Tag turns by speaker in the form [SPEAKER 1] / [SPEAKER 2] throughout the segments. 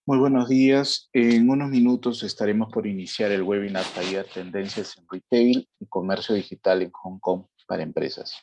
[SPEAKER 1] Muy buenos días. En unos minutos estaremos por iniciar el webinar taller Tendencias en Retail y Comercio Digital en Hong Kong para empresas.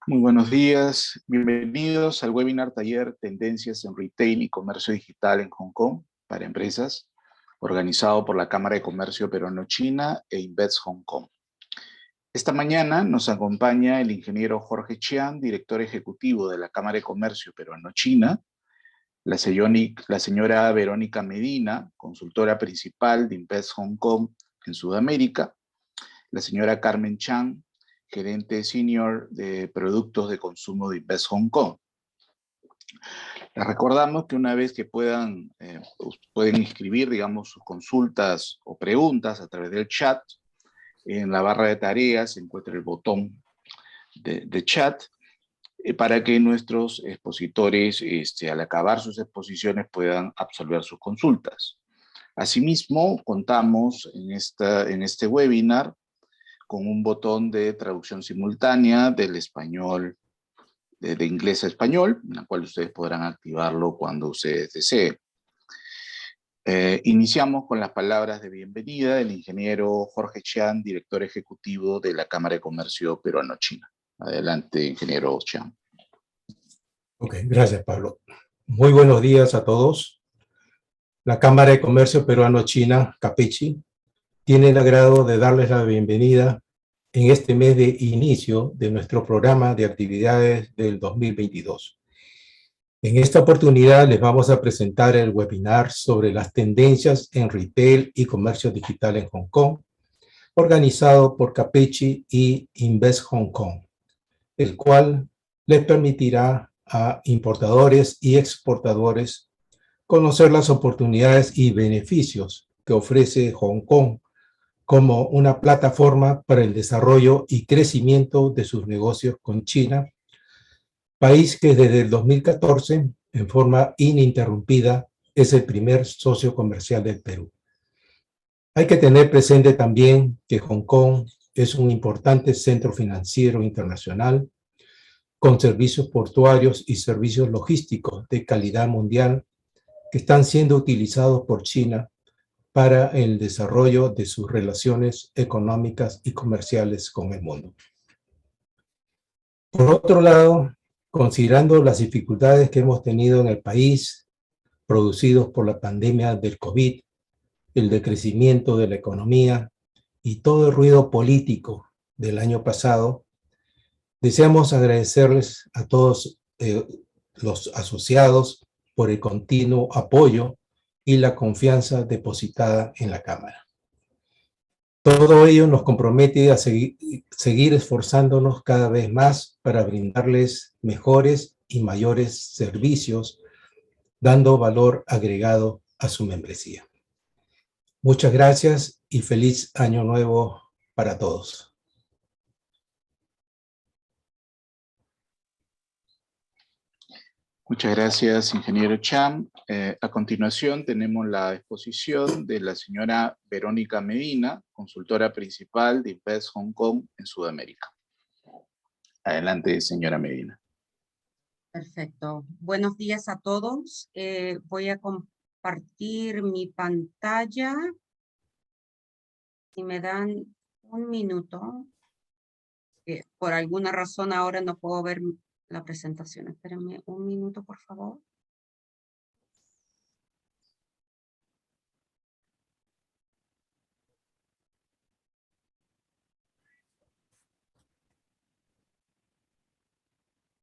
[SPEAKER 1] Muy buenos días. Bienvenidos al webinar taller Tendencias en Retail y Comercio Digital en Hong Kong para empresas, organizado por la Cámara de Comercio Peruano-China e Invest Hong Kong. Esta mañana nos acompaña el ingeniero Gerente Senior, director ejecutivo de la Cámara de Comercio Peruano-China, la señora Veronica Medina, consultora principal de Invest Hong Kong en Sudamérica, la señora Carmen Chan, Gerente Senior de Productos de Consumo de Invest Hong Kong. Les recordamos que una vez que pueden inscribir, digamos, sus consultas o preguntas a través del chat, en la barra de tareas se encuentra el botón de chat para que nuestros expositores, al acabar sus exposiciones, puedan absolver sus consultas. Asimismo, contamos en este webinar con un botón de traducción simultánea del español, de inglés a español, en la cual ustedes podrán activarlo cuando ustedes deseen. Iniciamos con las palabras de bienvenida del ingeniero Gerente Senior, director ejecutivo de la Cámara de Comercio Peruano-China. Adelante, ingeniero Senior.
[SPEAKER 2] Ok, gracias, Pablo. Muy buenos días a todos. La Cámara de Comercio Peruano-China, CAPECHI, tiene el agrado de darles la bienvenida en este mes de inicio de nuestro programa de actividades del 2022. En esta oportunidad les vamos a presentar el webinar sobre las tendencias en retail y comercio digital en Hong Kong, organizado por CAPECHI y Invest Hong Kong, el cual les permitirá a importadores y exportadores conocer las oportunidades y beneficios que ofrece Hong Kong como una plataforma para el desarrollo y crecimiento de sus negocios con China, país que desde el 2014, en forma ininterrumpida, es el primer socio comercial del Perú. Hay que tener presente también que Hong Kong es un importante centro financiero internacional con servicios portuarios y servicios logísticos de calidad mundial que están siendo utilizados por China para el desarrollo de sus relaciones económicas y comerciales con el mundo. Por otro lado, considerando las dificultades que hemos tenido en el país, producidos por la pandemia del COVID, el decrecimiento de la economía y todo el ruido político del año pasado, deseamos agradecerles a todos los asociados por el continuo apoyo y la confianza depositada en la Cámara. Todo ello nos compromete a seguir esforzándonos cada vez más para brindarles mejores y mayores servicios, dando valor agregado a su membresía. Muchas gracias y feliz año nuevo para todos.
[SPEAKER 1] Muchas gracias, ingeniero Chan. A continuación tenemos la exposición de la señora Veronica Medina, consultora principal de Invest Hong Kong en Sudamérica. Adelante, señora Medina.
[SPEAKER 3] Perfecto. Buenos días a todos. Voy a compartir mi pantalla. Si me dan un minuto. Por alguna razón ahora no puedo ver la presentación. Espérenme un minuto, por favor.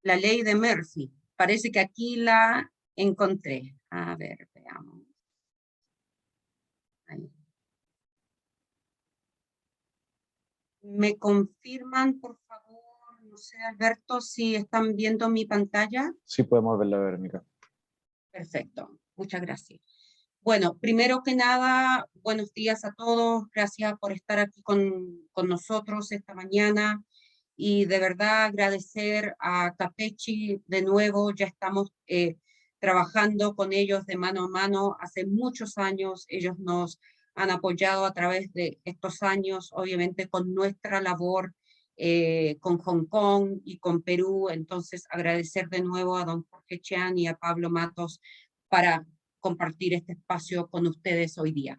[SPEAKER 3] La ley de Murphy. Parece que aquí la encontré. A ver, veamos. Ahí. ¿Me confirman, por favor? No sé, Alberto, si están viendo mi pantalla.
[SPEAKER 4] Sí, podemos verla, Verónica.
[SPEAKER 3] Perfecto. Muchas gracias. Bueno, primero que nada, buenos días a todos. Gracias por estar aquí con nosotros esta mañana. Y de verdad agradecer a Capechi de nuevo. Ya estamos trabajando con ellos de mano a mano hace muchos años. Ellos nos han apoyado a través de estos años, obviamente con nuestra labor con Hong Kong y con Perú. Entonces agradecer de nuevo a don Jorge Chan y a Pablo Matos para compartir este espacio con ustedes hoy día.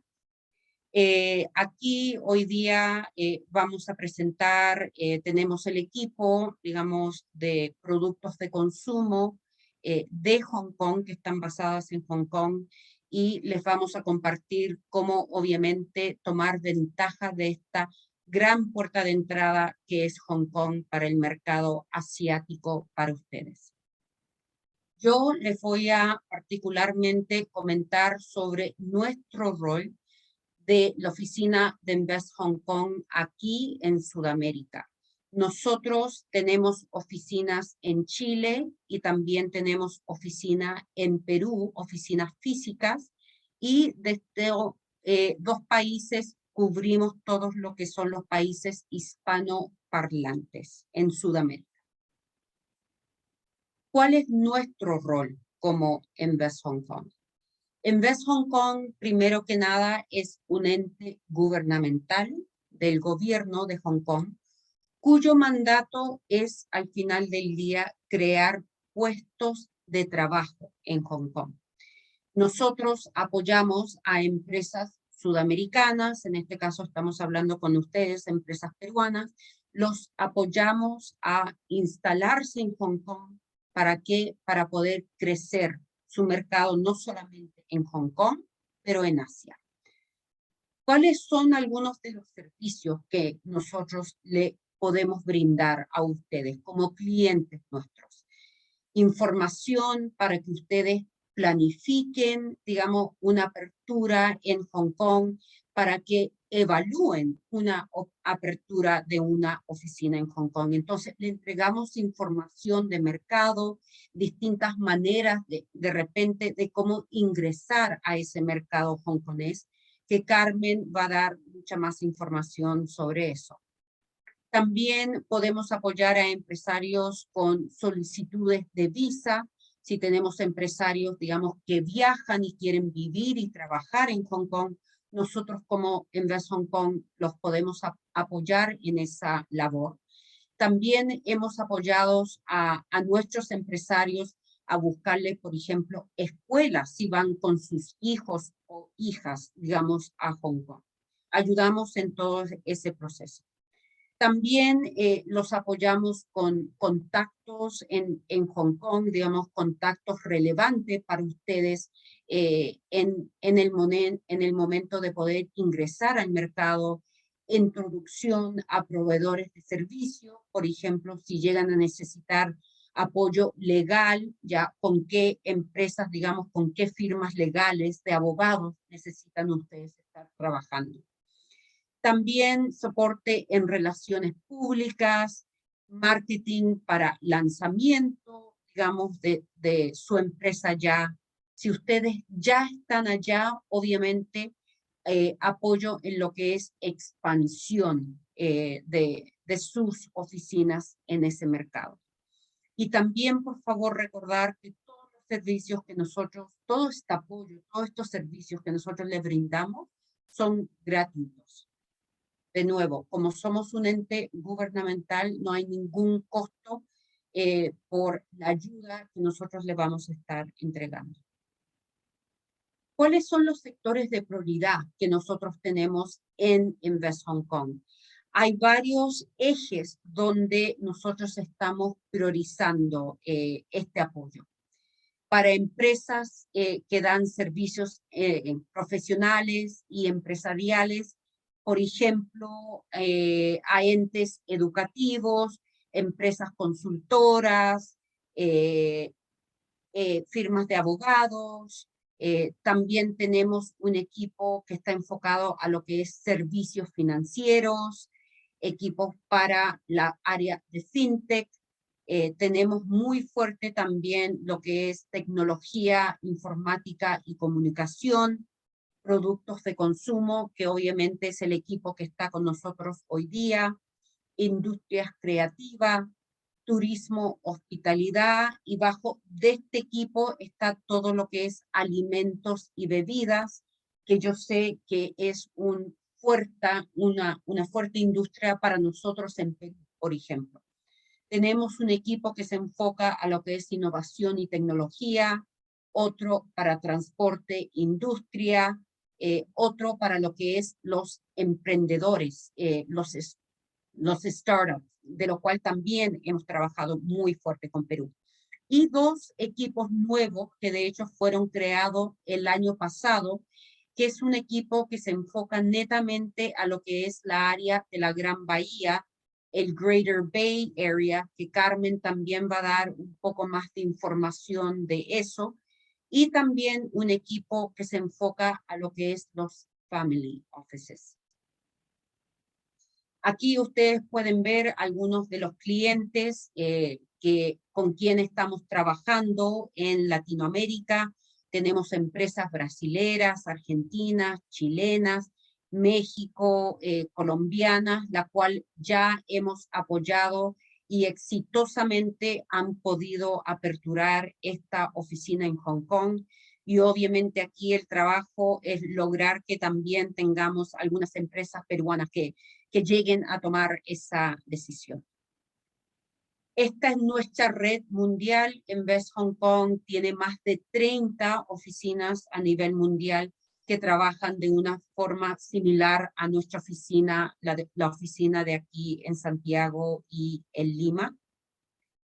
[SPEAKER 3] Aquí hoy día vamos a presentar, tenemos el equipo, digamos, de productos de consumo de Hong Kong, que están basadas en Hong Kong, y les vamos a compartir cómo obviamente tomar ventaja de esta gran puerta de entrada que es Hong Kong para el mercado asiático para ustedes. Yo les voy a particularmente comentar sobre nuestro rol de la oficina de Invest Hong Kong aquí en Sudamérica. Nosotros tenemos oficinas en Chile y también tenemos oficina en Perú, oficinas físicas, y desde dos países cubrimos todos lo que son los países hispanoparlantes en Sudamérica. ¿Cuál es nuestro rol como Invest Hong Kong? Invest Hong Kong, primero que nada, es un ente gubernamental del gobierno de Hong Kong, cuyo mandato es, al final del día, crear puestos de trabajo en Hong Kong. Nosotros apoyamos a empresas sudamericanas, en este caso estamos hablando con ustedes, empresas peruanas, los apoyamos a instalarse en Hong Kong. ¿Para qué? Para poder crecer su mercado no solamente en Hong Kong, pero en Asia. ¿Cuáles son algunos de los servicios que nosotros le podemos brindar a ustedes como clientes nuestros? Información para que ustedes planifiquen, digamos, una apertura en Hong Kong, para que evalúen una apertura de una oficina en Hong Kong. Entonces, le entregamos información de mercado, distintas maneras de repente de cómo ingresar a ese mercado hongkonés, que Carmen va a dar mucha más información sobre eso. También podemos apoyar a empresarios con solicitudes de visa. Si tenemos empresarios, digamos, que viajan y quieren vivir y trabajar en Hong Kong, nosotros como Invest Hong Kong los podemos apoyar en esa labor. También hemos apoyado a nuestros empresarios a buscarle, por ejemplo, escuelas si van con sus hijos o hijas, digamos, a Hong Kong. Ayudamos en todo ese proceso. También los apoyamos con contactos en Hong Kong, digamos, contactos relevantes para ustedes en el momento de poder ingresar al mercado, introducción a proveedores de servicios, por ejemplo, si llegan a necesitar apoyo legal, ya con qué empresas, digamos, con qué firmas legales de abogados necesitan ustedes estar trabajando. También soporte en relaciones públicas, marketing para lanzamiento, digamos, de su empresa ya. Si ustedes ya están allá, obviamente, apoyo en lo que es expansión de sus oficinas en ese mercado. Y también, por favor, recordar que todos los servicios que nosotros, todo este apoyo, todos estos servicios que nosotros les brindamos son gratuitos. De nuevo, como somos un ente gubernamental, no hay ningún costo por la ayuda que nosotros le vamos a estar entregando. ¿Cuáles son los sectores de prioridad que nosotros tenemos en Invest Hong Kong? Hay varios ejes donde nosotros estamos priorizando este apoyo. Para empresas que dan servicios profesionales y empresariales, por ejemplo, a entes educativos, empresas consultoras, firmas de abogados. También tenemos un equipo que está enfocado a lo que es servicios financieros, equipos para la área de fintech. Tenemos muy fuerte también lo que es tecnología, informática y comunicación, productos de consumo, que obviamente es el equipo que está con nosotros hoy día, industrias creativas, turismo, hospitalidad, y bajo de este equipo está todo lo que es alimentos y bebidas, que yo sé que es una fuerte industria para nosotros en Perú, por ejemplo. Tenemos un equipo que se enfoca a lo que es innovación y tecnología, otro para transporte, industria, otro para lo que es los emprendedores, los startups, de lo cual también hemos trabajado muy fuerte con Perú. Y dos equipos nuevos que de hecho fueron creados el año pasado, que es un equipo que se enfoca netamente a lo que es la área de la Gran Bahía, el Greater Bay Area, que Carmen también va a dar un poco más de información de eso, y también un equipo que se enfoca a lo que es los family offices. Aquí ustedes pueden ver algunos de los clientes con quienes estamos trabajando en Latinoamérica. Tenemos empresas brasileras, argentinas, chilenas, México, colombianas, la cual ya hemos apoyado y exitosamente han podido aperturar esta oficina en Hong Kong. Y obviamente aquí el trabajo es lograr que también tengamos algunas empresas peruanas que lleguen a tomar esa decisión. Esta es nuestra red mundial. Invest Hong Kong tiene más de 30 oficinas a nivel mundial que trabajan de una forma similar a nuestra oficina, la oficina de aquí en Santiago y en Lima.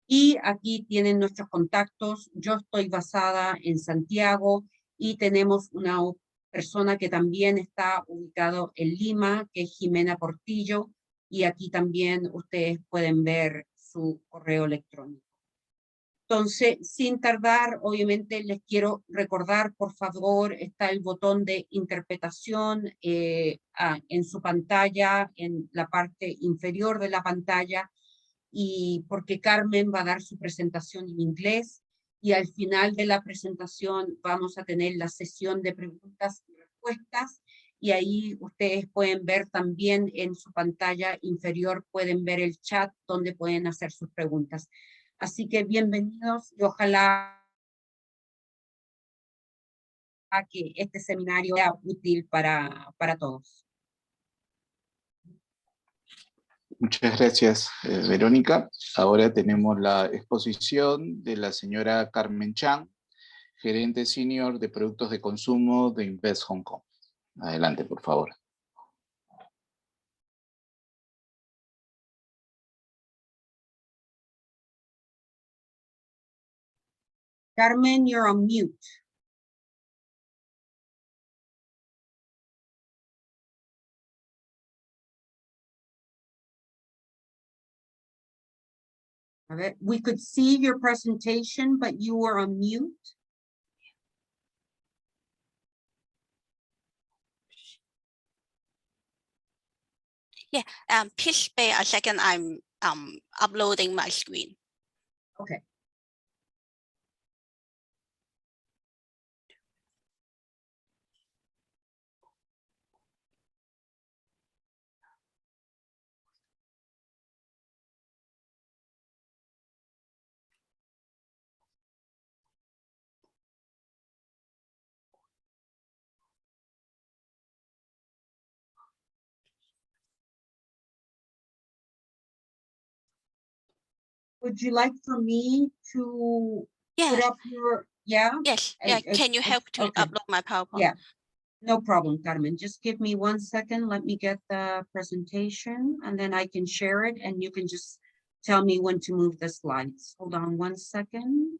[SPEAKER 3] Y aquí tienen nuestros contactos. Yo estoy basada en Santiago y tenemos una persona que también está ubicado en Lima, que es Jimena Portillo, y aquí también ustedes pueden ver su correo electrónico. Entonces, sin tardar, obviamente les quiero recordar, por favor, está el botón de interpretación en su pantalla, en la parte inferior de la pantalla, y porque Carmen va a dar su presentación en inglés, y al final de la presentación vamos a tener la sesión de preguntas y respuestas, y ahí ustedes pueden ver también en su pantalla inferior, pueden ver el chat donde pueden hacer sus preguntas. Así que bienvenidos y ojalá que este seminario sea útil para todos.
[SPEAKER 1] Muchas gracias, Verónica. Ahora tenemos la exposición de la señora Carmen Chan, Gerente Senior de Productos de Consumo de Invest Hong Kong. Adelante, por favor.
[SPEAKER 3] Carmen, you're on mute. A ver, we could see your presentation, but you were on mute.
[SPEAKER 4] Yeah, please wait a second. I'm uploading my screen.
[SPEAKER 3] Okay. would you like for me to put
[SPEAKER 4] Yeah.
[SPEAKER 3] up your, yeah?
[SPEAKER 4] Yes. Yeah. Can you help to
[SPEAKER 3] okay.
[SPEAKER 4] upload my PowerPoint?
[SPEAKER 3] Yeah, no problem, Carmen. Just give me 1 second. Let me get the presentation and then I can share it and you can just tell me when to move the slides. Hold on 1 second.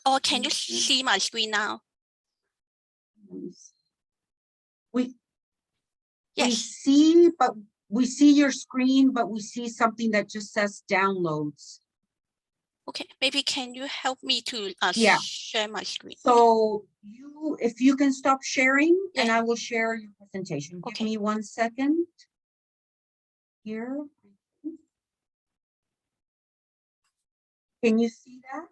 [SPEAKER 4] Or can you see my screen now?
[SPEAKER 3] We
[SPEAKER 4] Yes.
[SPEAKER 3] see, but we see your screen, but we see something that just says downloads.
[SPEAKER 4] Okay. Maybe can you help me to
[SPEAKER 3] Yeah.
[SPEAKER 4] share my screen?
[SPEAKER 3] So if you can stop sharing and
[SPEAKER 4] Yeah.
[SPEAKER 3] I will share your presentation. Give
[SPEAKER 4] Okay.
[SPEAKER 3] me 1 second. Here. Can you see that?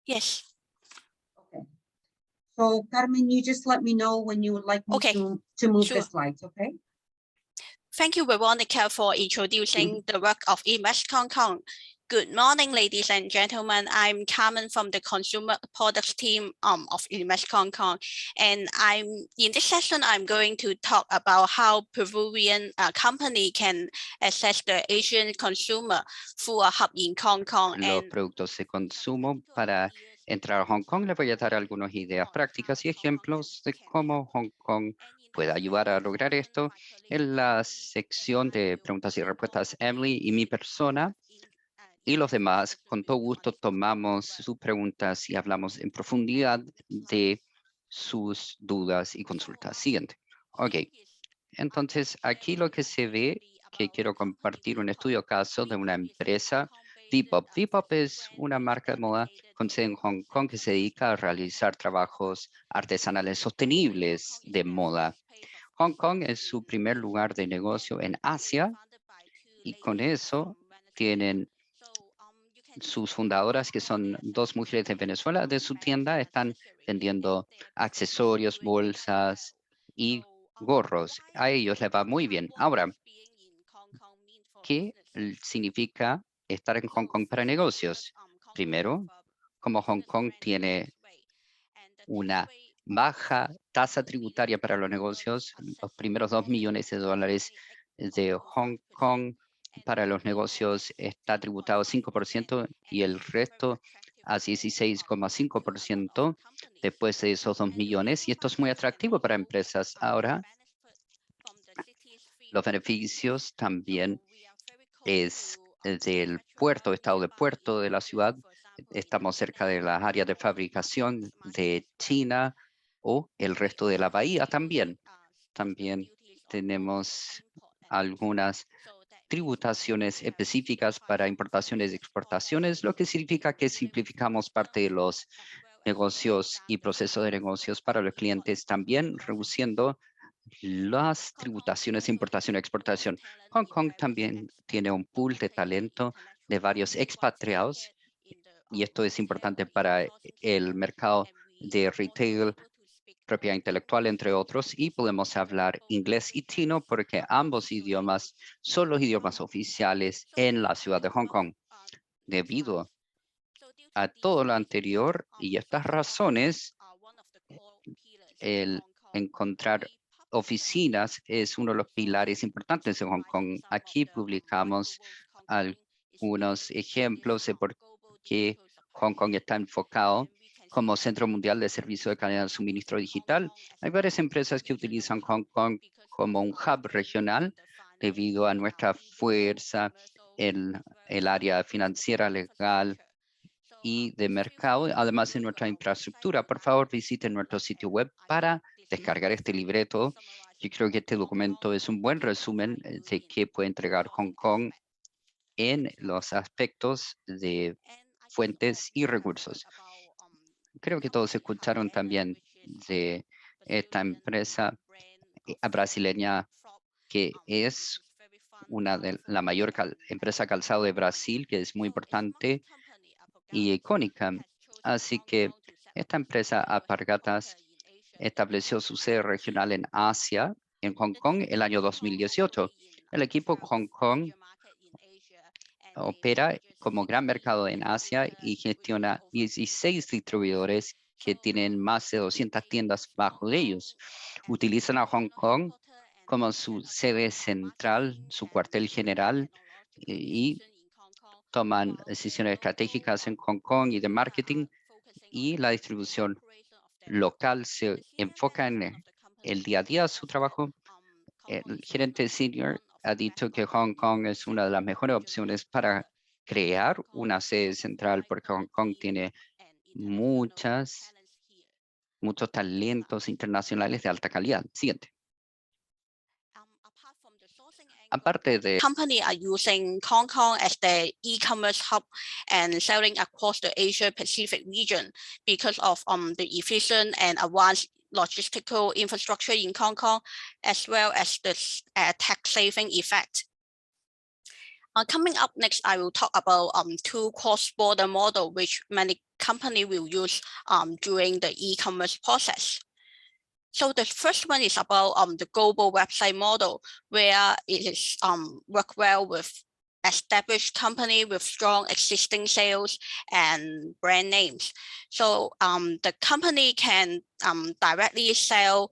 [SPEAKER 4] Yes.
[SPEAKER 3] Okay. So Carmen, you just let me know when you would like me
[SPEAKER 4] Okay.
[SPEAKER 3] to move the
[SPEAKER 4] Sure.
[SPEAKER 3] slides, okay?
[SPEAKER 4] Thank you, Veronica, for introducing the work of Invest Hong Kong. Good morning, ladies and gentlemen. I'm Carmen from the consumer products team of Invest Hong Kong. And in this session, I'm going to talk about how Peruvian company can access the Asian consumer through a hub in Hong Kong.
[SPEAKER 5] Los productos de consumo para entrar a Hong Kong. Les voy a dar algunas ideas prácticas y ejemplos de cómo Hong Kong puede ayudar a lograr esto. En la sección de preguntas y respuestas, Emily y mi persona y los demás, con todo gusto tomamos sus preguntas y hablamos en profundidad de sus dudas y consultas. Siguiente. Ok. Entonces, aquí lo que se ve, que quiero compartir un estudio caso de una empresa, Depop. Depop es una marca de moda con sede en Hong Kong que se dedica a realizar trabajos artesanales sostenibles de moda. Hong Kong es su primer lugar de negocio en Asia y con eso tienen sus fundadoras, que son dos mujeres de Venezuela. De su tienda están vendiendo accesorios, bolsas y gorros. A ellos les va muy bien. Ahora, ¿qué significa estar en Hong Kong para negocios? Primero, como Hong Kong tiene una baja tasa tributaria para los negocios, los primeros 2 millones de dólares de Hong Kong para los negocios está tributado 5% y el resto a 16,5% después de esos 2 millones. Y esto es muy atractivo para empresas. Ahora, los beneficios también es del puerto, estado de puerto de la ciudad. Estamos cerca de las áreas de fabricación de China o el resto de la bahía también. También tenemos algunas tributaciones específicas para importaciones y exportaciones, lo que significa que simplificamos parte de los negocios y procesos de negocios para los clientes, también reduciendo las tributaciones de importación y exportación. Hong Kong también tiene un pool de talento de varios expatriados y esto es importante para el mercado de retail, propiedad intelectual, entre otros, y podemos hablar inglés y chino porque ambos idiomas son los idiomas oficiales en la ciudad de Hong Kong. Debido a todo lo anterior y estas razones, el encontrar oficinas es uno de los pilares importantes de Hong Kong. Aquí publicamos algunos ejemplos de por qué Hong Kong está enfocado como centro mundial de servicio de cadena de suministro digital. Hay varias empresas que utilizan Hong Kong como un hub regional debido a nuestra fuerza en el área financiera, legal y de mercado, además de nuestra infraestructura. Por favor, visiten nuestro sitio web para descargar este libreto. Yo creo que este documento es un buen resumen de qué puede entregar Hong Kong en los aspectos de fuentes y recursos. Creo que todos escucharon también de esta empresa brasileña que es una de la mayor empresa calzado de Brasil, que es muy importante y icónica. Así que esta empresa Alpargatas estableció su sede regional en Asia, en Hong Kong, el año 2018. El equipo Hong Kong opera como gran mercado en Asia y gestiona 16 distribuidores que tienen más de 200 tiendas bajo de ellos. Utilizan a Hong Kong como su sede central, su cuartel general, y toman decisiones estratégicas en Hong Kong y de marketing, y la distribución local se enfoca en el día a día de su trabajo. El gerente senior ha dicho que Hong Kong es una de las mejores opciones para crear una sede central, porque Hong Kong tiene muchos talentos internacionales de alta calidad. Siguiente. Aparte de
[SPEAKER 4] company are using Hong Kong as their e-commerce hub and selling across the Asia Pacific region because of the efficient and advanced logistical infrastructure in Hong Kong, as well as the tax saving effect. Coming up next, I will talk about two cross-border model which many companies will use during the e-commerce process. So the first one is about the global website model, where it is work well with established company with strong existing sales and brand names. So the company can directly sell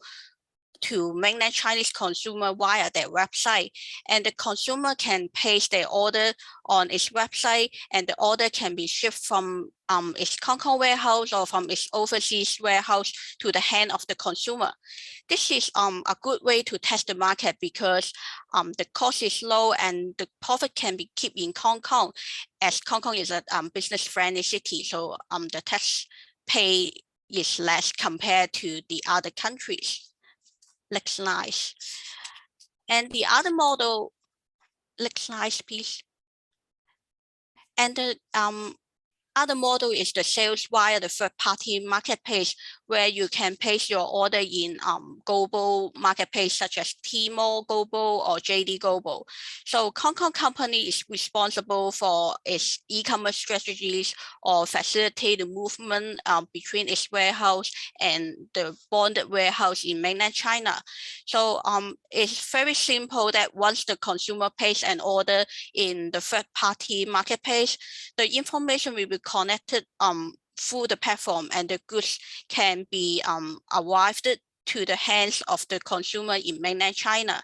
[SPEAKER 4] to mainland Chinese consumer via their website, and the consumer can place their order on its website, and the order can be shipped from its Hong Kong warehouse or from its overseas warehouse to the hand of the consumer. This is a good way to test the market because the cost is low and the profit can be kept in Hong Kong, as Hong Kong is a business-friendly city, so the tax pay is less compared to the other countries. Next slide. And the other model, next slide, please. And the other model is the sales via the third-party marketplace, where you can place your order in global marketplace such as Tmall Global or JD Global. So Hong Kong company is responsible for its e-commerce strategies or facilitate the movement between its warehouse and the bonded warehouse in mainland China. So it's very simple that once the consumer pays an order in the third-party marketplace, the information will be connected through the platform, and the goods can be arrived to the hands of the consumer in mainland China.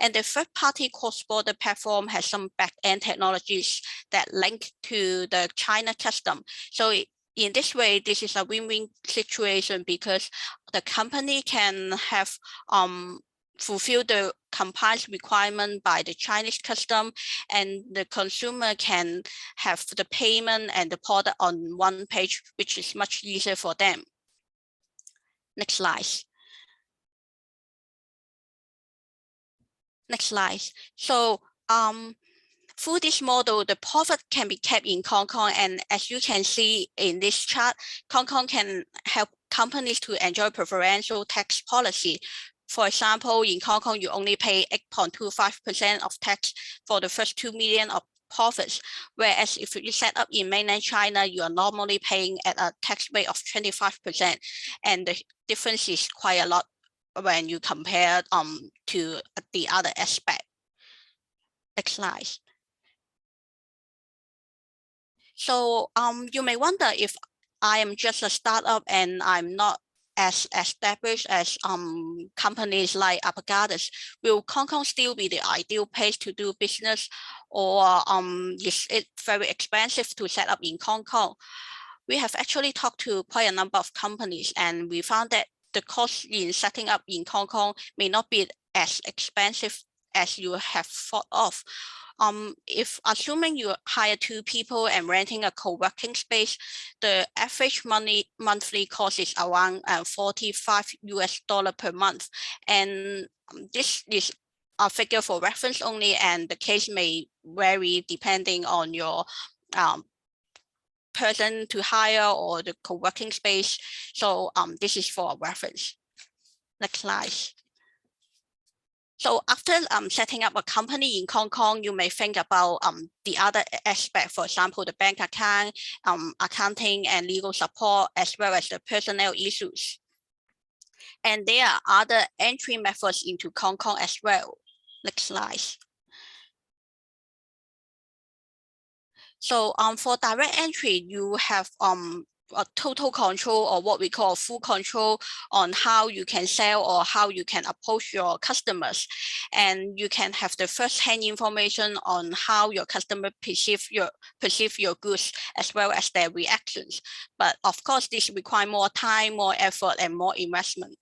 [SPEAKER 4] And the third-party cross-border platform has some back-end technologies that link to the China custom. So in this way, this is a win-win situation because the company can have fulfill the compliance requirement by the Chinese custom, and the consumer can have the payment and the product on one page, which is much easier for them. Next slide. Next slide. So through this model, the profit can be kept in Hong Kong, and as you can see in this chart, Hong Kong can help companies to enjoy preferential tax policy. For example, in Hong Kong, you only pay 8.25% of tax for the first 2 million of profits, whereas if you set up in mainland China, you are normally paying at a tax rate of 25%, and the difference is quite a lot when you compare to the other aspect. Next slide. So you may wonder if I am just a startup and I'm not as established as companies like Avocados, will Hong Kong still be the ideal place to do business, or is it very expensive to set up in Hong Kong? We have actually talked to quite a number of companies, and we found that the cost in setting up in Hong Kong may not be as expensive as you have thought of. If assuming you hire 2 people and renting a co-working space, the average monthly cost is around $45 per month. And this is a figure for reference only, and the case may vary depending on your person to hire or the co-working space. So this is for reference. Next slide. So after setting up a company in Hong Kong, you may think about the other aspect, for example, the bank account, accounting and legal support, as well as the personnel issues. And there are other entry methods into Hong Kong as well. Next slide. So for direct entry, you have a total control, or what we call full control, on how you can sell or how you can approach your customers, and you can have the first-hand information on how your customer perceive your goods as well as their reactions. But of course, this requires more time, more effort, and more investment.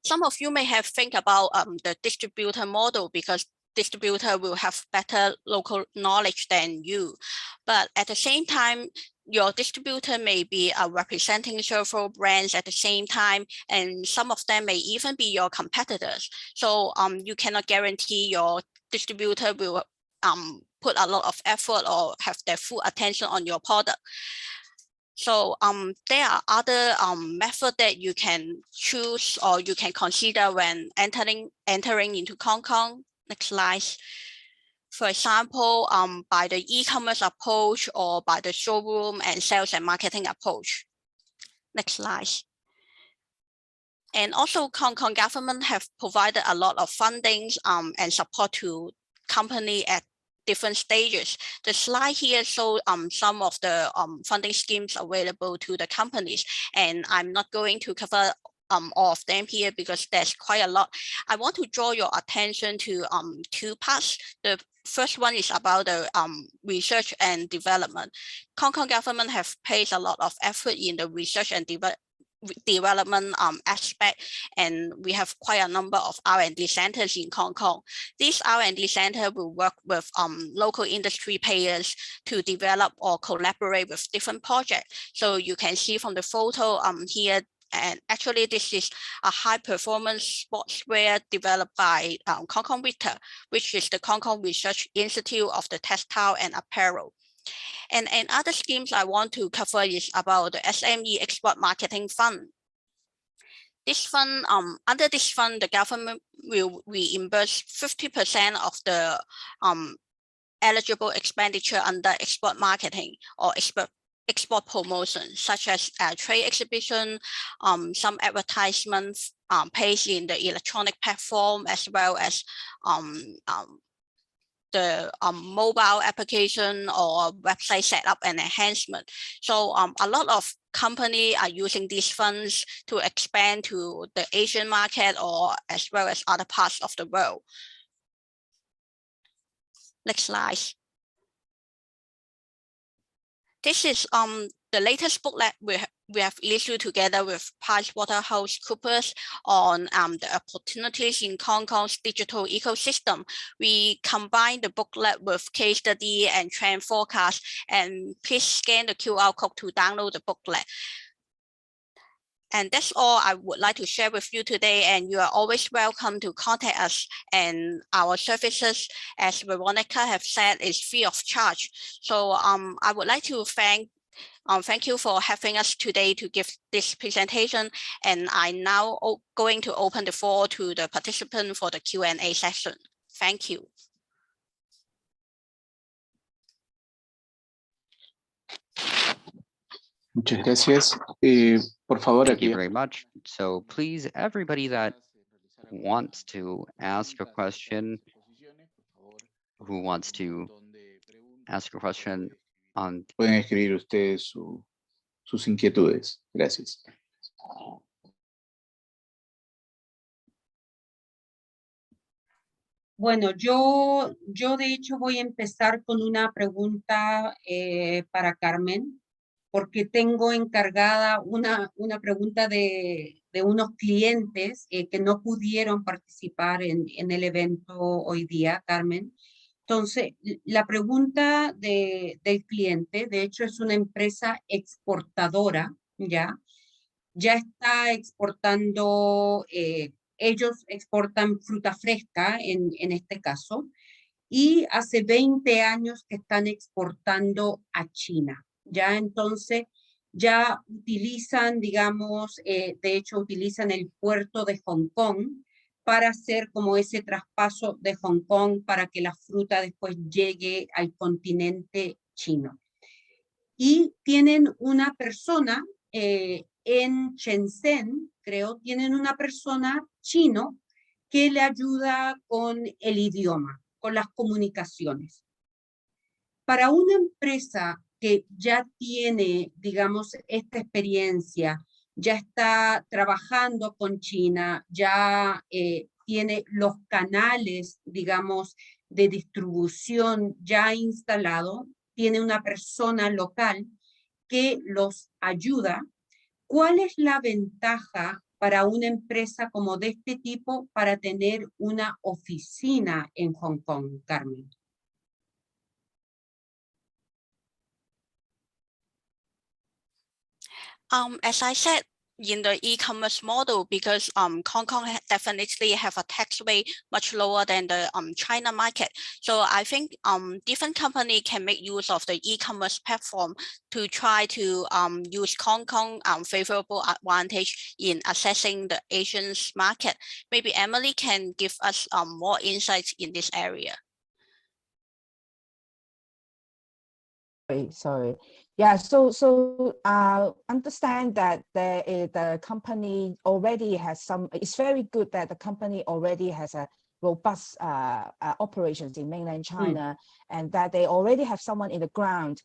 [SPEAKER 4] Some of you may have think about the distributor model, because distributor will have better local knowledge than you, but at the same time, your distributor may be representing several brands at the same time, and some of them may even be your competitors. So you cannot guarantee your distributor will put a lot of effort or have their full attention on your product. So there are other methods that you can choose or you can consider when entering into Hong Kong. Next slide. For example, by the e-commerce approach or by the showroom and sales and marketing approach. Next slide. And also, Hong Kong government have provided a lot of fundings and support to company at different stages. The slide here shows some of the funding schemes available to the companies, and I'm not going to cover all of them here because there's quite a lot. I want to draw your attention to two parts. The first one is about the research and development. Hong Kong government have placed a lot of effort in the research and development aspect, and we have quite a number of R&D centers in Hong Kong. These R&D centers will work with local industry players to develop or collaborate with different projects. So you can see from the photo here, and actually this is a high performance sportswear developed by Hong Kong Winter, which is the Hong Kong Research Institute of the Textile and Apparel. And other schemes I want to cover is about the SME Export Marketing Fund. This fund, under this fund, the government will reimburse 50% of the eligible expenditure under export marketing or export promotion, such as trade exhibition, some advertisements placed in the electronic platform, as well as the mobile application or website setup and enhancement. So a lot of companies are using these funds to expand to the Asian market or as well as other parts of the world. Next slide. This is the latest booklet we have issued together with PricewaterhouseCoopers on the opportunities in Hong Kong's digital ecosystem. We combine the booklet with case study and trend forecast, and please scan the QR code to download the booklet. And that's all I would like to share with you today, and you are always welcome to contact us, and our services, as Veronica have said, is free of charge. So I would like to thank you for having us today to give this presentation, and I'm now going to open the floor to the participant for the Q&A session. Thank you.
[SPEAKER 1] Muchas gracias. Por favor,
[SPEAKER 5] Thank you very much. So please, everybody that wants to ask a question, who wants to ask a question on...
[SPEAKER 1] Pueden escribir ustedes sus inquietudes. Gracias.
[SPEAKER 3] Bueno, yo de hecho voy a empezar con una pregunta para Carmen, porque tengo encargada una pregunta de unos clientes que no pudieron participar en el evento hoy día, Carmen. Entonces, la pregunta del cliente, de hecho es una empresa exportadora, ya está exportando, ellos exportan fruta fresca en este caso, y hace 20 años que están exportando a China. Ya entonces ya utilizan, digamos, de hecho utilizan el puerto de Hong Kong para hacer como ese traspaso de Hong Kong para que la fruta después llegue al continente chino. Y tienen una persona en Shenzhen, creo, tienen una persona chino que le ayuda con el idioma, con las comunicaciones. Para una empresa que ya tiene, digamos, esta experiencia, ya está trabajando con China, ya tiene los canales, digamos, de distribución ya instalado, tiene una persona local que los ayuda. ¿Cuál es la ventaja para una empresa como de este tipo para tener una oficina en Hong Kong, Carmen?
[SPEAKER 4] As I said, in the e-commerce model, because Hong Kong definitely have a tax rate much lower than the China market. So I think different company can make use of the e-commerce platform to try to use Hong Kong favorable advantage in accessing the Asian market. Maybe Emily can give us more insights in this area.
[SPEAKER 6] Sorry. Yeah, so understand that the company already has some, it's very good that the company already has a robust operations in mainland China, and that they already have someone in the ground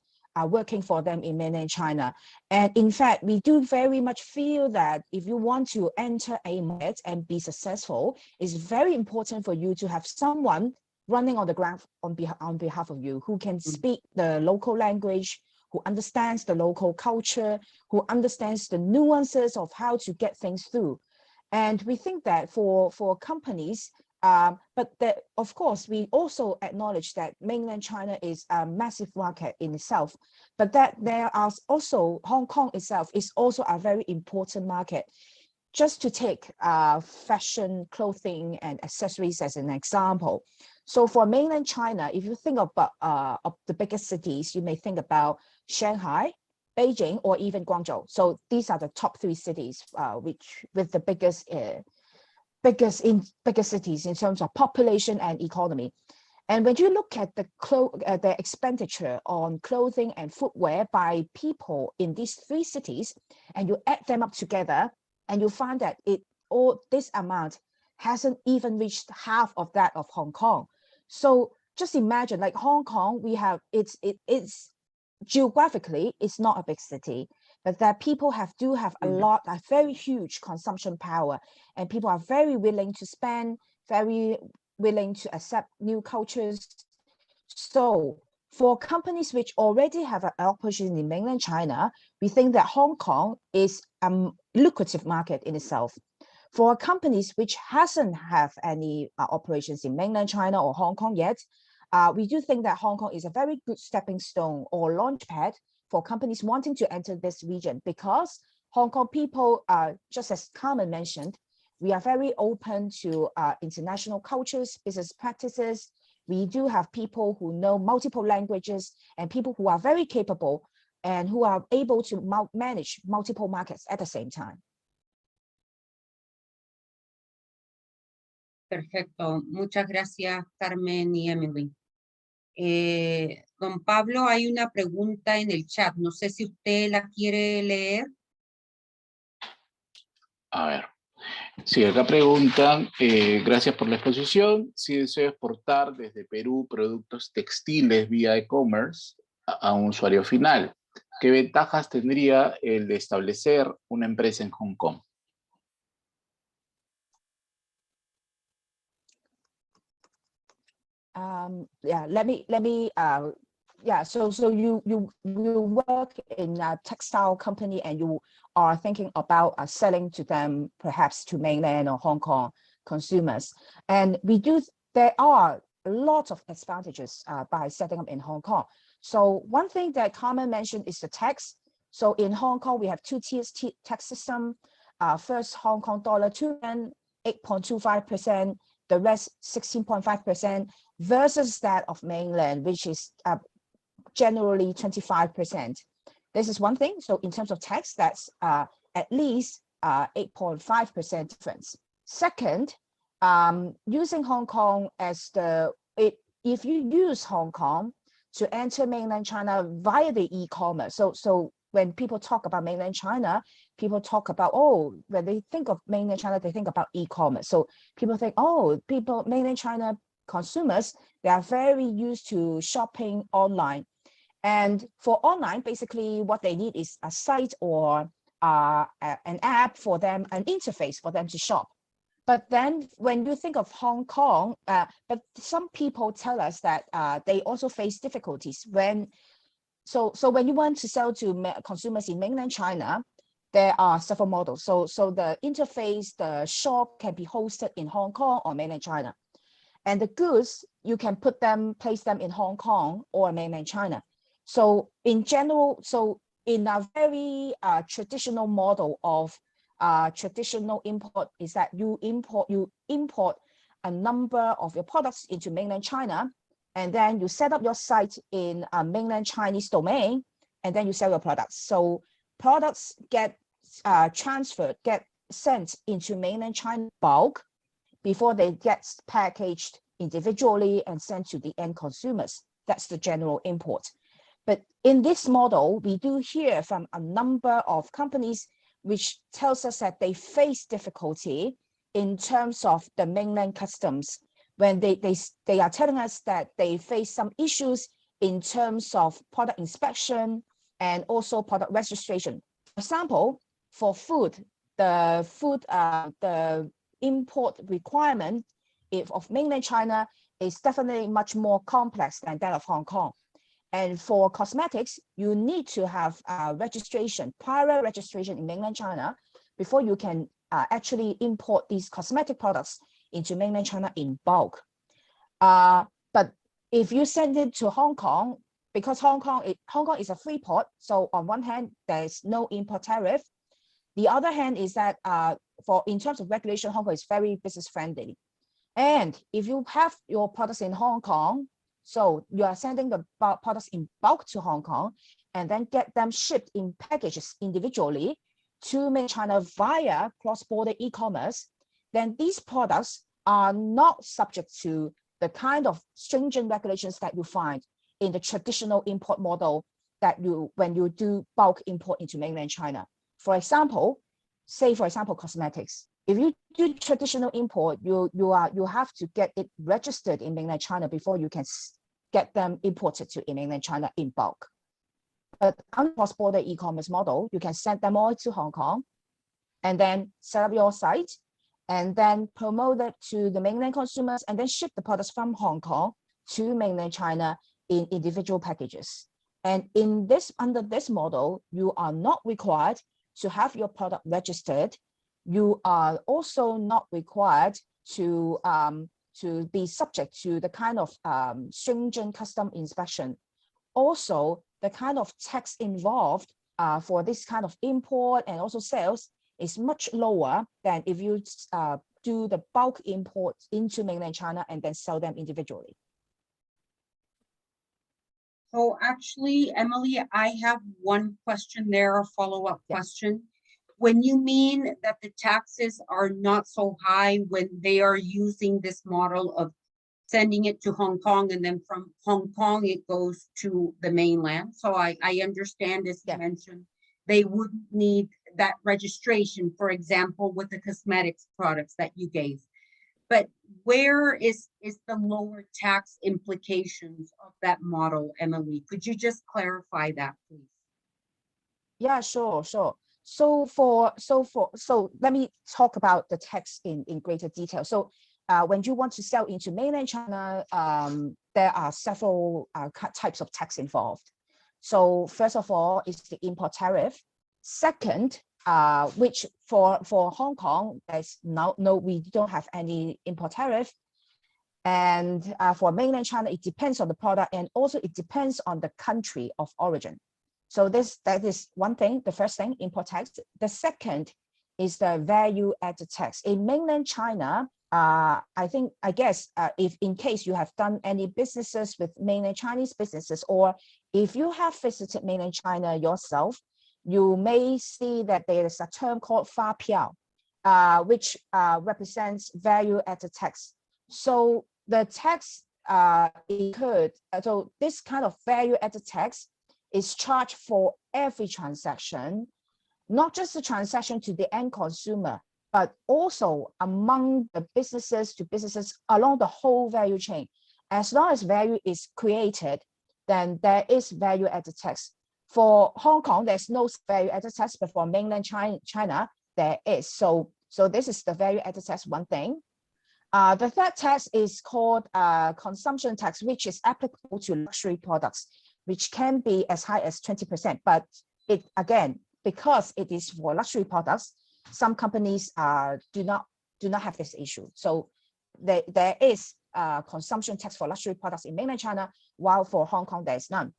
[SPEAKER 6] working for them in mainland China. And in fact, we do very much feel that if you want to enter a market and be successful, it's very important for you to have someone running on the ground on behalf of you, who can speak the local language, who understands the local culture, who understands the nuances of how to get things through. And we think that for companies, but that, of course, we also acknowledge that mainland China is a massive market in itself, but that there are also, Hong Kong itself is also a very important market. Just to take fashion, clothing, and accessories as an example. So for mainland China, if you think about of the biggest cities, you may think about Shanghai, Beijing, or even Guangzhou. So these are the top 3 cities, which with the biggest cities in terms of population and economy. And when you look at the expenditure on clothing and footwear by people in these 3 cities, and you add them up together, and you find that this amount hasn't even reached half of that of Hong Kong. So just imagine, like Hong Kong, we have it's geographically it's not a big city, but that people do have a very huge consumption power, and people are very willing to spend, very willing to accept new cultures. So for companies which already have an operation in mainland China, we think that Hong Kong is a lucrative market in itself. For companies which hasn't have any operations in mainland China or Hong Kong yet, we do think that Hong Kong is a very good stepping stone or launchpad for companies wanting to enter this region, because Hong Kong people, just as Carmen mentioned, we are very open to international cultures, business practices. We do have people who know multiple languages and people who are very capable and who are able to manage multiple markets at the same time.
[SPEAKER 3] Perfecto. Muchas gracias, Carmen y Emily. Don Pablo, hay una pregunta en el chat. No sé si usted la quiere leer.
[SPEAKER 1] A ver. Sí, acá preguntan, gracias por la exposición. Si deseo exportar desde Perú productos textiles vía e-commerce a un usuario final, ¿qué ventajas tendría el de establecer una empresa en Hong Kong?
[SPEAKER 6] So you work in a textile company and you are thinking about selling to them, perhaps to mainland or Hong Kong consumers. And there are a lot of advantages by setting up in Hong Kong. So one thing that Carmen mentioned is the tax. So in Hong Kong, we have 2 tiers tax system. First, Hong Kong dollar 8.25%, the rest 16.5%, versus that of mainland, which is generally 25%. This is one thing. So in terms of tax, that's at least 8.5% difference. Second, using Hong Kong as if you use Hong Kong to enter mainland China via the e-commerce. So when people talk about mainland China, people talk about, when they think of mainland China, they think about e-commerce. So people think, mainland China consumers, they are very used to shopping online. And for online, basically what they need is a site or an app for them, an interface for them to shop. But then when you think of Hong Kong, but some people tell us that they also face difficulties when, so when you want to sell to consumers in mainland China, there are several models. So the interface, the shop can be hosted in Hong Kong or mainland China. And the goods, you can place them in Hong Kong or mainland China. So in general, so in a very traditional model of traditional import is that you import a number of your products into mainland China, and then you set up your site in a mainland Chinese domain, and then you sell your products. So products get transferred, get sent into mainland China bulk before they get packaged individually and sent to the end consumers. That's the general import. But in this model, we do hear from a number of companies which tells us that they face difficulty in terms of the mainland customs when they are telling us that they face some issues in terms of product inspection and also product registration. For example, for food, the import requirement of mainland China is definitely much more complex than that of Hong Kong. And for cosmetics, you need to have registration, prior registration in mainland China before you can actually import these cosmetic products into mainland China in bulk. But if you send it to Hong Kong, because Hong Kong is a free port, so on one hand, there's no import tariff. The other hand is that in terms of regulation, Hong Kong is very business friendly. And if you have your products in Hong Kong, so you are sending the products in bulk to Hong Kong and then get them shipped in packages individually to mainland China via cross-border e-commerce, then these products are not subject to the kind of stringent regulations that you find in the traditional import model that when you do bulk import into mainland China. For example, cosmetics. If you do traditional import, you have to get it registered in mainland China before you can get them imported to mainland China in bulk. But on cross-border e-commerce model, you can send them all to Hong Kong and then set up your site and then promote it to the mainland consumers and then ship the products from Hong Kong to mainland China in individual packages. And under this model, you are not required to have your product registered. You are also not required to be subject to the kind of stringent custom inspection. Also, the kind of tax involved for this kind of import and also sales is much lower than if you do the bulk import into mainland China and then sell them individually.
[SPEAKER 3] So actually, Emily, I have one question there, a follow-up question. When you mean that the taxes are not so high when they are using this model of sending it to Hong Kong and then from Hong Kong it goes to the mainland. So I understand, as you mentioned, they wouldn't need that registration, for example, with the cosmetics products that you gave. But where is the lower tax implications of that model, Emily? Could you just clarify that, please?
[SPEAKER 6] Yeah, sure. So let me talk about the tax in greater detail. So when you want to sell into mainland China, there are several types of tax involved. So first of all is the import tariff. Second, which for Hong Kong, there's we don't have any import tariff. And for mainland China, it depends on the product, and also it depends on the country of origin. So that is one thing, the first thing, import tax. The second is the value added tax. In mainland China, I guess if in case you have done any businesses with mainland Chinese businesses, or if you have visited mainland China yourself, you may see that there is a term called fa piao, which represents value added tax. So the tax incurred, so this kind of value added tax is charged for every transaction, not just the transaction to the end consumer, but also among the businesses to businesses along the whole value chain. As long as value is created, then there is value-added tax. For Hong Kong, there's no value-added tax, but for mainland China, there is. So this is the value-added tax, one thing. The third tax is called consumption tax, which is applicable to luxury products, which can be as high as 20%. But it, again, because it is for luxury products, some companies do not have this issue. So there is consumption tax for luxury products in mainland China, while for Hong Kong, there is none.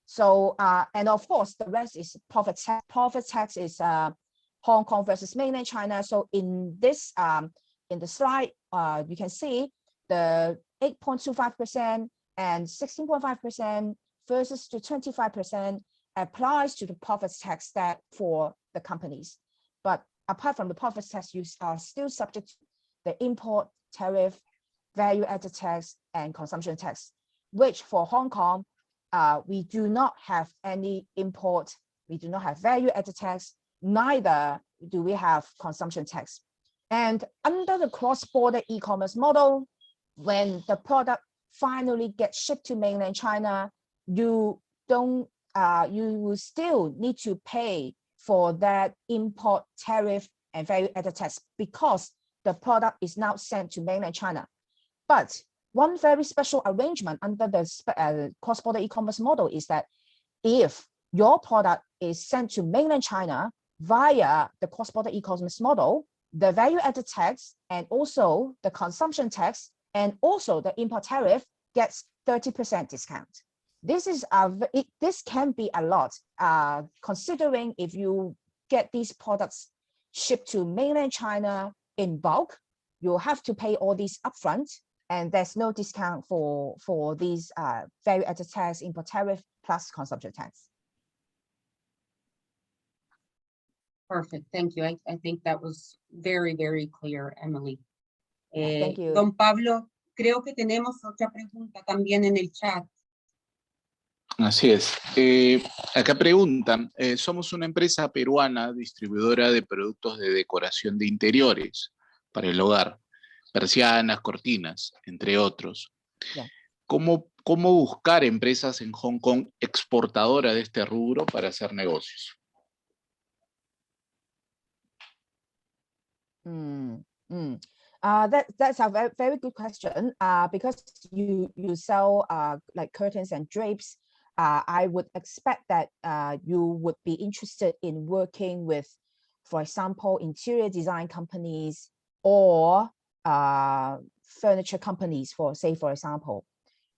[SPEAKER 6] So, and of course, the rest is profit tax. Profit tax is Hong Kong versus mainland China. So in this, in the slide, you can see the 8.25% and 16.5% versus the 25% applies to the profit tax that for the companies. But apart from the profit tax, you are still subject to the import tariff, value-added tax, and consumption tax, which for Hong Kong, we do not have any import, we do not have value-added tax, neither do we have consumption tax. And under the cross-border e-commerce model, when the product finally gets shipped to mainland China, you will still need to pay for that import tariff and value-added tax because the product is now sent to mainland China. But one very special arrangement under the cross-border e-commerce model is that if your product is sent to mainland China via the cross-border e-commerce model, the value-added tax and also the consumption tax and also the import tariff gets 30% discount. This is this can be a lot, considering if you get these products shipped to mainland China in bulk, you'll have to pay all these upfront, and there's no discount for these value-added tax, import tariff plus consumption tax.
[SPEAKER 3] Perfect, thank you. I think that was very, very clear, Emily.
[SPEAKER 6] Thank you.
[SPEAKER 3] Don Pablo, creo que tenemos otra pregunta también en el chat.
[SPEAKER 1] Así es. Acá preguntan, somos una empresa peruana distribuidora de productos de decoración de interiores para el hogar, persianas, cortinas, entre otros.
[SPEAKER 6] Yeah.
[SPEAKER 1] ¿Cómo buscar empresas en Hong Kong exportadoras de este rubro para hacer negocios?
[SPEAKER 6] That's a very, very good question. Because you sell like curtains and drapes, I would expect that you would be interested in working with, for example, interior design companies or furniture companies, for example.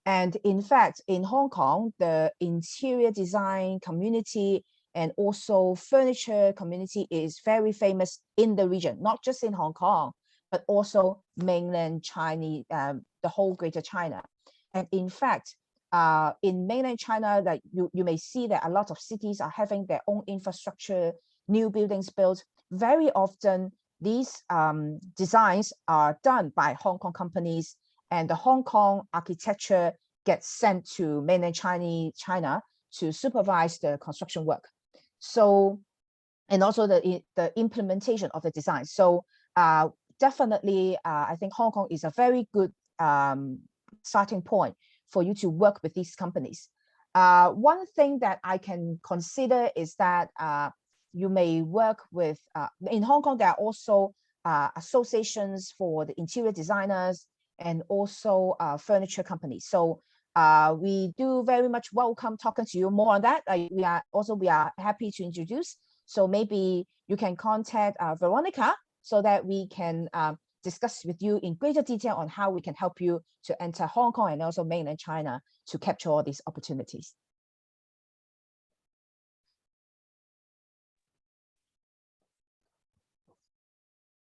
[SPEAKER 6] And in fact, in Hong Kong, the interior design community and also furniture community is very famous in the region, not just in Hong Kong, but also mainland Chinese, the whole Greater China. And in fact, in mainland China, like you may see that a lot of cities are having their own infrastructure, new buildings built. Very often, these designs are done by Hong Kong companies, and the Hong Kong architecture gets sent to mainland China to supervise the construction work. So, and also the implementation of the design. So definitely, I think Hong Kong is a very good starting point for you to work with these companies. One thing that I can consider is that you may work with, in Hong Kong, there are also associations for the interior designers and also furniture companies. So we do very much welcome talking to you more on that. We are happy to introduce. So maybe you can contact Veronica so that we can discuss with you in greater detail on how we can help you to enter Hong Kong and also mainland China to capture all these opportunities.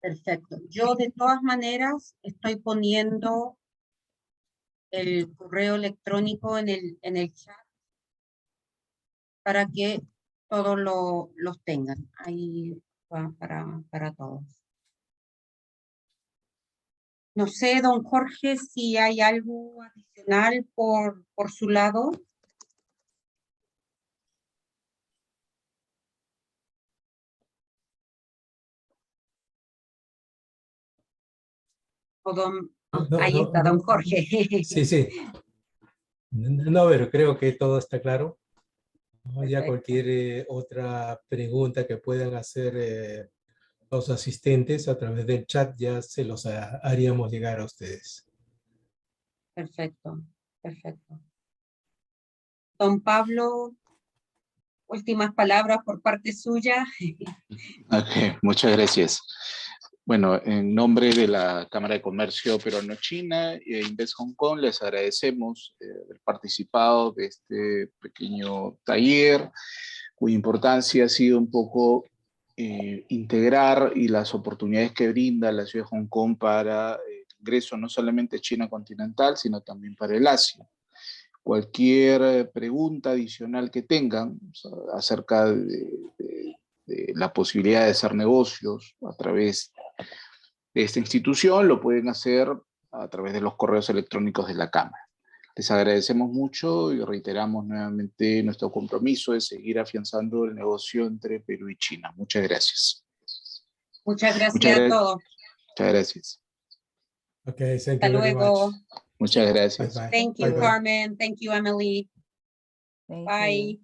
[SPEAKER 3] Perfecto. Yo de todas maneras estoy poniendo el correo electrónico en el chat para que todos los tengan. Ahí va para todos. No sé, don Jorge, si hay algo adicional por su lado. O don, ahí está, don Jorge.
[SPEAKER 2] Sí, sí. No, pero creo que todo está claro. ¿No? Ya
[SPEAKER 3] Perfecto.
[SPEAKER 2] cualquier otra pregunta que puedan hacer los asistentes a través del chat, ya se los haríamos llegar a ustedes.
[SPEAKER 3] Perfecto, perfecto. Don Pablo, últimas palabras por parte suya.
[SPEAKER 1] Ok, muchas gracias. Bueno, en nombre de la Cámara de Comercio Peruano-China e Invest Hong Kong, les agradecemos haber participado de este pequeño taller, cuya importancia ha sido un poco integrar y las oportunidades que brinda la ciudad de Hong Kong para el ingreso no solamente a China continental, sino también para el Asia. Cualquier pregunta adicional que tengan acerca de la posibilidad de hacer negocios a través de esta institución, lo pueden hacer a través de los correos electrónicos de la Cámara. Les agradecemos mucho y reiteramos nuevamente nuestro compromiso de seguir afianzando el negocio entre Perú y China. Muchas gracias.
[SPEAKER 3] Muchas gracias a todos.
[SPEAKER 1] Muchas gracias.
[SPEAKER 2] Okay, thank
[SPEAKER 3] Hasta
[SPEAKER 2] you very
[SPEAKER 3] luego.
[SPEAKER 2] much.
[SPEAKER 1] Muchas gracias.
[SPEAKER 2] Bye bye.
[SPEAKER 3] Thank you,
[SPEAKER 2] Bye bye.
[SPEAKER 3] Carmen. Thank you, Emily.
[SPEAKER 6] Thank
[SPEAKER 3] Bye.
[SPEAKER 6] you.